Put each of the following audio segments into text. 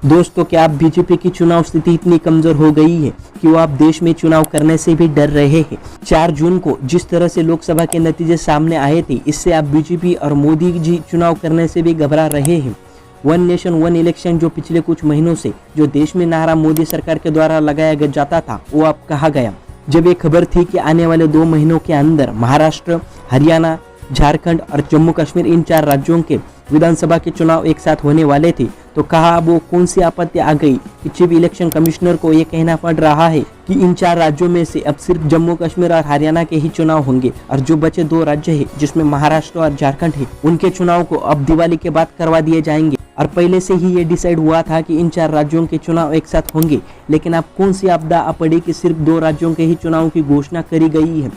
दोस्तों, क्या आप बीजेपी की चुनाव स्थिति इतनी कमजोर हो गई है कि वो आप देश में चुनाव करने से भी डर रहे हैं। 4 जून को जिस तरह से लोकसभा के नतीजे सामने आए थे, इससे आप बीजेपी और मोदी जी चुनाव करने से भी घबरा रहे हैं। वन नेशन वन इलेक्शन जो पिछले कुछ महीनों से जो देश में नारा मोदी सरकार के द्वारा लगाया जाता था, वो अब कहा गया। जब ये खबर थी कि आने वाले 2 महीनों के अंदर महाराष्ट्र, हरियाणा, झारखंड और जम्मू कश्मीर, इन 4 राज्यों के विधानसभा के चुनाव एक साथ होने वाले थे, तो कहा वो कौन सी आपत्ति आ गई कि चीफ इलेक्शन कमिश्नर को ये कहना पड़ रहा है कि इन 4 राज्यों में से अब सिर्फ जम्मू कश्मीर और हरियाणा के ही चुनाव होंगे और जो बचे 2 राज्य है जिसमें महाराष्ट्र और झारखंड है, उनके चुनाव को अब दिवाली के बाद करवा दिए जाएंगे। और पहले से ही ये डिसाइड हुआ था कि इन 4 राज्यों के चुनाव एक साथ होंगे, लेकिन अब कौन सी आपदा आ पड़ी कि सिर्फ 2 राज्यों के ही चुनाव की घोषणा करी गई है।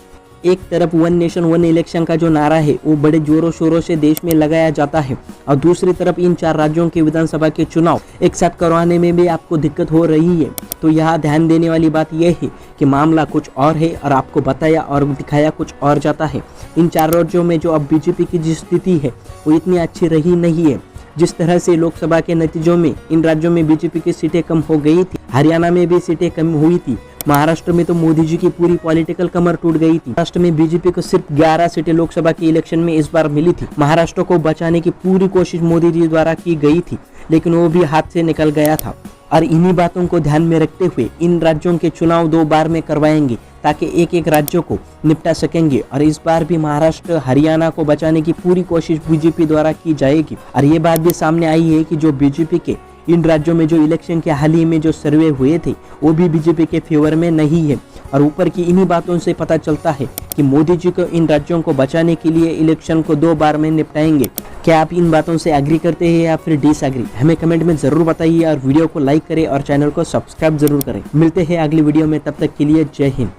एक तरफ वन नेशन वन इलेक्शन का जो नारा है वो बड़े जोरों शोरों से देश में लगाया जाता है, और दूसरी तरफ इन 4 राज्यों के विधानसभा के चुनाव एक साथ करवाने में भी आपको दिक्कत हो रही है। तो यहाँ ध्यान देने वाली बात यह है कि मामला कुछ और है और आपको बताया और दिखाया कुछ और जाता है। इन 4 राज्यों में जो अब बीजेपी की जिस स्थिति है वो इतनी अच्छी रही नहीं है। जिस तरह से लोकसभा के नतीजों में इन राज्यों में बीजेपी की सीटें कम हो गई थी, हरियाणा में भी सीटें कम हुई थी, महाराष्ट्र में तो मोदी जी की पूरी पॉलिटिकल कमर टूट गई थी। महाराष्ट्र में बीजेपी को सिर्फ 11 सीटें लोकसभा के इलेक्शन में इस बार मिली थी। महाराष्ट्र को बचाने की पूरी कोशिश मोदी जी द्वारा की गई थी, लेकिन वो भी हाथ से निकल गया था। और इन्हीं बातों को ध्यान में रखते हुए इन राज्यों के चुनाव 2 बार में करवाएंगे ताकि एक राज्यों को निपटा सकेंगे। और इस बार भी महाराष्ट्र, हरियाणा को बचाने की पूरी कोशिश बीजेपी द्वारा की जाएगी। और ये बात भी सामने आई है कि जो बीजेपी के इन राज्यों में जो इलेक्शन के हाल ही में जो सर्वे हुए थे वो भी बीजेपी के फेवर में नहीं है। और ऊपर की इन्हीं बातों से पता चलता है कि मोदी जी को इन राज्यों को बचाने के लिए इलेक्शन को 2 बार में निपटाएंगे। क्या आप इन बातों से एग्री करते हैं या फिर डिसएग्री? हमें कमेंट में जरूर बताइए और वीडियो को लाइक करें और चैनल को सब्सक्राइब जरूर करें। मिलते हैं अगली वीडियो में, तब तक के लिए जय हिंद।